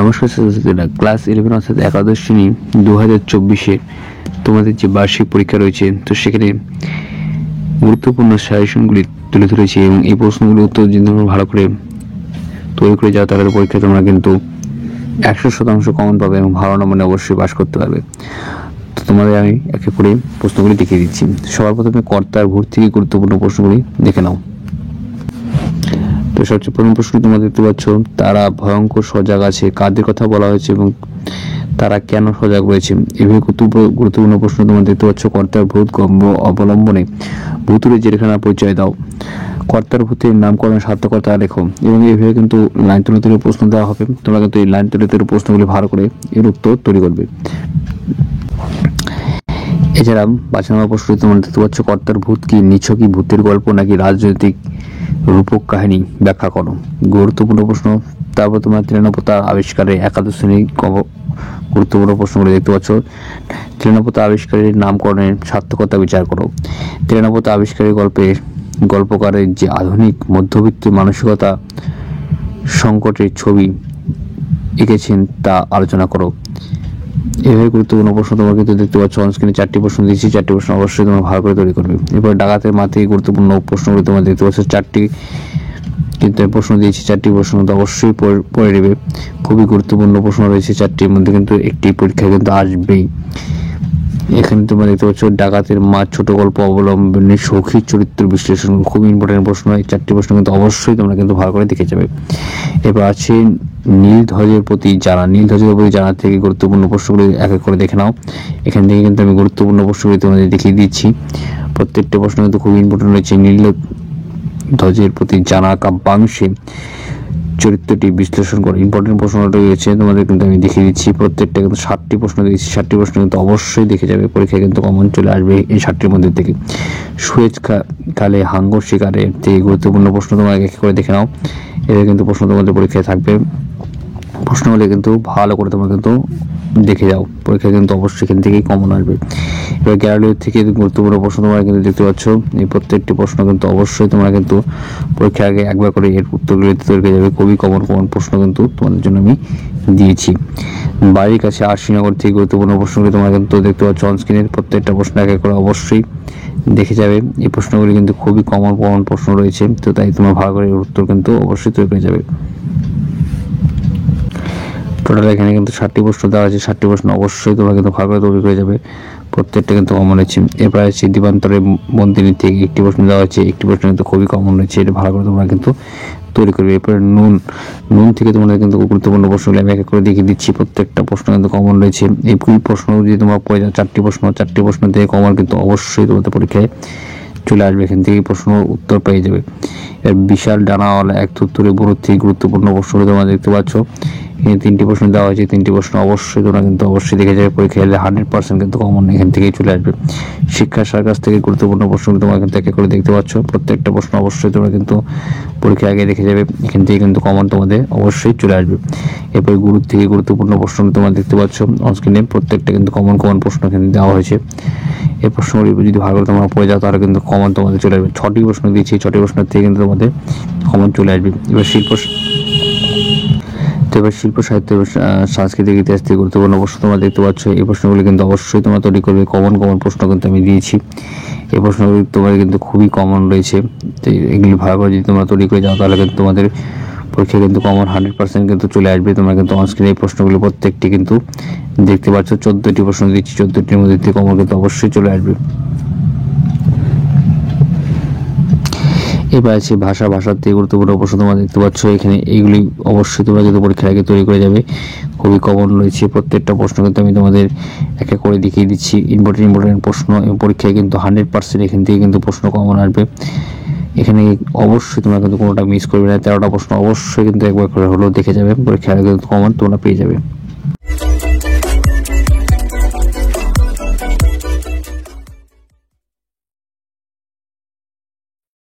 নমস্কার ছাত্রছাত্রীরা, ক্লাস 11 অর্থাৎ একাদশ শ্রেণী 2024-এ তোমাদের যে বার্ষিক পরীক্ষা রয়েছে, তো সেখানে গুরুত্বপূর্ণ সাজেশনগুলি তুলে ধরেছি এবং এই প্রশ্নগুলির উত্তর যদি তোমরা ভালো করে তৈরি করে যাও তাহলে পরীক্ষায় তোমরা কিন্তু 100% কমন পাবে এবং ভালো নম্বরে অবশ্যই পাস করতে পারবে। তো তোমাদের আমি এক এক করে প্রশ্নগুলি দেখিয়ে দিচ্ছি। সবার প্রথমে কর্তার ভূত থেকে গুরুত্বপূর্ণ প্রশ্নগুলি দেখে নাও। তো সবচেয়ে প্রথম প্রশ্ন তোমরা দেখতে পাচ্ছ, তারা ভয়ঙ্কর সজাগ আছে, কাদের কথা বলা হয়েছে এবং তারা কেন সজাগ রয়েছে? এভাবে গুরুত্বপূর্ণ প্রশ্ন তোমরা দেখতে পাচ্ছ। কর্তার ভূত অবলম্বনে ভূতুরে জেলখানা পরিচয় দাও। কর্তার ভূতের নামকরণ সার্থকতা লেখো এবং এইভাবে কিন্তু লাইন তুলে তুলে প্রশ্ন দেওয়া হবে। তোমরা কিন্তু এই লাইন তুলে তুলে প্রশ্নগুলি ভালো করে এর উত্তর তৈরি করবে। এছাড়া বাছানো প্রশ্ন তোমরা দেখতে পাচ্ছ, কর্তার ভূত কি নিছকই ভূতের গল্প নাকি রাজনৈতিক রূপক কাহিনী? ব্যাখ্যা করো। গুরুত্বপূর্ণ প্রশ্ন। তারপর তোমার তৃণপোতা আবিষ্কারের একাদশ শ্রেণী গুরুত্বপূর্ণ প্রশ্নগুলো দেখতে পাচ্ছ। তৃণপোতা আবিষ্কারের নামকরণের সার্থকতা বিচার করো। তৃণপোতা আবিষ্কারের গল্পকারের যে আধুনিক মধ্যবিত্ত মানসিকতা সংকটের ছবি এঁকেছেন তা আলোচনা করো। এভাবে গুরুত্বপূর্ণ প্রশ্ন তোমরা কিন্তু দেখতে পাচ্ছ। অনস্ক্রিনে 4টি প্রশ্ন দিয়েছি, 4টি প্রশ্ন অবশ্যই তোমরা ভালো করে তৈরি করবে। এরপর ডাকাতের মাথায় গুরুত্বপূর্ণ প্রশ্নগুলো তোমরা দেখতে পাচ্ছ। 4টি কিন্তু প্রশ্ন দিয়েছি, 4টি প্রশ্ন তো অবশ্যই পড়ে নেবে। খুবই গুরুত্বপূর্ণ প্রশ্ন রয়েছে 4টির মধ্যে, কিন্তু একটি পরীক্ষা কিন্তু আসবেই। এখানে তোমরা দেখতে পাচ্ছ, ডাকাতের মা ছোট গল্প অবলম্বনে সখী চরিত্র বিশ্লেষণ। খুব ইম্পর্টেন্ট প্রশ্ন। এই 4টি প্রশ্ন কিন্তু অবশ্যই তোমরা কিন্তু ভালো করে দেখে যাবে। এবার আছে নীল ধ্বজের প্রতি জানা। নীল ধ্বজের প্রতি জানা থেকে গুরুত্বপূর্ণ প্রশ্নগুলি এক এক করে দেখে নাও। এখান থেকে কিন্তু আমি গুরুত্বপূর্ণ প্রশ্নগুলি তোমাদের দেখিয়ে দিচ্ছি। প্রত্যেকটা প্রশ্ন কিন্তু খুব ইম্পর্টেন্ট রয়েছে। নীল ধ্বজের প্রতি জানা কাব্যাংশে চরিত্রটি বিশ্লেষণ করে। ইম্পর্টেন্ট প্রশ্নটা রয়েছে তোমাদের কিন্তু আমি দেখিয়ে দিচ্ছি। প্রত্যেকটা কিন্তু 7টি প্রশ্ন দিয়েছি, 7টি প্রশ্ন কিন্তু অবশ্যই দেখে যাবে। পরীক্ষায় কিন্তু কমন চলে আসবে এই 7টির মধ্যে থেকে। সুয়েজ খালে হাঙ্গর শিকারের থেকে গুরুত্বপূর্ণ প্রশ্ন তোমরা এক এক করে দেখে নাও। এবার কিন্তু প্রশ্ন তোমাদের পরীক্ষায় থাকবে। প্রশ্নগুলি কিন্তু ভালো করে তোমরা কিন্তু দেখে যাও, পরীক্ষা কিন্তু অবশ্যই এখান থেকেই কমন আসবে। এবার গ্যালারির থেকে গুরুত্বপূর্ণ প্রশ্ন তোমরা কিন্তু দেখতে পাচ্ছ। এই প্রত্যেকটি প্রশ্ন কিন্তু অবশ্যই তোমরা কিন্তু পরীক্ষার আগে একবার করে এর উত্তরগুলি তৈরি করে যাবে। খুবই কমন প্রশ্ন কিন্তু তোমাদের জন্য আমি দিয়েছি। বাড়ির কাছে আশিনগর থেকে গুরুত্বপূর্ণ প্রশ্নগুলি তোমরা কিন্তু দেখতে পাচ্ছ অনস্ক্রিনের। প্রত্যেকটা প্রশ্ন এক এক করে অবশ্যই দেখে যাবে। এই প্রশ্নগুলি কিন্তু খুবই কমন প্রশ্ন রয়েছে, তো তাই তোমরা ভালো করে এর উত্তর কিন্তু অবশ্যই তৈরি করে যাবে। টোটাল এখানে কিন্তু 7টি প্রশ্ন দেওয়া আছে, 7টি প্রশ্ন অবশ্যই তোমরা কিন্তু ভালো করে তৈরি করে যাবে। প্রত্যেকটা কিন্তু কমন রয়েছে। এরপরে আছে দ্বীপান্তরের বন্দিনী থেকে একটি প্রশ্ন দেওয়া হয়েছে, একটি প্রশ্ন কিন্তু খুবই কমন রয়েছে, এটা ভালো করে তোমরা কিন্তু তৈরি করবে। এরপরে নুন থেকে তোমাদের কিন্তু গুরুত্বপূর্ণ প্রশ্নগুলো আমি এক এক করে দেখিয়ে দিচ্ছি। প্রত্যেকটা প্রশ্ন কিন্তু কমন রয়েছে। এই প্রশ্ন যদি তোমরা পড়ে যাও, 4টি প্রশ্ন থেকে কমন কিন্তু অবশ্যই তোমাদের পরীক্ষায় চলে আসবে। এখান থেকে প্রশ্ন উত্তর পেয়ে যাবে। এর বিশাল ডানাওয়ালা এক থুত্তুরে বুড়োর থেকে গুরুত্বপূর্ণ প্রশ্নগুলো তোমরা দেখতে পাচ্ছ। এখানে 3টি প্রশ্ন দেওয়া হয়েছে, 3টি প্রশ্ন অবশ্যই তোমরা কিন্তু অবশ্যই দেখে যাবে। পরীক্ষায় 100% কিন্তু কমন এখান থেকেই চলে আসবে। শিক্ষা সার্কাস থেকে গুরুত্বপূর্ণ প্রশ্নগুলো তোমরা কিন্তু এক এক করে দেখতে পাচ্ছ। প্রত্যেকটা প্রশ্ন অবশ্যই তোমরা কিন্তু পরীক্ষার আগে দেখে যাবে। এখান থেকে কিন্তু কমন তোমাদের অবশ্যই চলে আসবে। এরপর গুরুর থেকে গুরুত্বপূর্ণ প্রশ্ন তোমরা দেখতে পাচ্ছ অনস্ক্রিনে। প্রত্যেকটা কিন্তু কমন প্রশ্ন এখানে দেওয়া হয়েছে। এই প্রশ্নগুলি যদি ভালো করে তোমরা পড়ে যাও তাহলে কিন্তু কমন তোমাদের চলে আসবে। 6টি প্রশ্ন দিয়েছি, 6টি প্রশ্ন থেকে কিন্তু তোমাদের কমন চলে আসবে। এবার শিল্প সাহিত্য সাংস্কৃতিক ইতিহাস থেকে গুরুত্বপূর্ণ প্রশ্ন তোমরা দেখতে পাচ্ছ। এই প্রশ্নগুলি কিন্তু অবশ্যই তোমরা তৈরি করবে। কমন প্রশ্ন কিন্তু আমি দিয়েছি। এই প্রশ্নগুলি তোমাদের কিন্তু খুবই কমন রয়েছে। তো এগুলি ভালো করে যদি তোমরা তৈরি করে যাও তাহলে কিন্তু তোমাদের পরীক্ষা কিন্তু কমন 100% কিন্তু চলে আসবে। তোমরা কিন্তু অনস্ক্রিনে এই প্রশ্নগুলি প্রত্যেকটি কিন্তু দেখতে পাচ্ছ। 14টি প্রশ্ন দিচ্ছি, 14টির মধ্যে থেকে কমন কিন্তু অবশ্যই চলে আসবে। এবার আছে ভাষার থেকে গুরুত্বপূর্ণ প্রশ্ন তোমরা দেখতে পাচ্ছ। এখানে এইগুলি অবশ্যই তোমরা কিন্তু পরীক্ষার আগে তৈরি করে যাবে। খুবই কমন রয়েছে। প্রত্যেকটা প্রশ্ন কিন্তু আমি তোমাদের এক এক করে দেখিয়ে দিচ্ছি। ইম্পর্টেন্ট প্রশ্ন এবং পরীক্ষায় কিন্তু 100% এখান থেকে কিন্তু প্রশ্ন কমন আসবে। এখানে অবশ্যই তোমরা কিন্তু কোনোটা মিস করবে না। 13টা প্রশ্ন অবশ্যই কিন্তু একবার করে হলেও দেখে যাবে। পরীক্ষার আগে কিন্তু কমন তোমরা পেয়ে যাবে।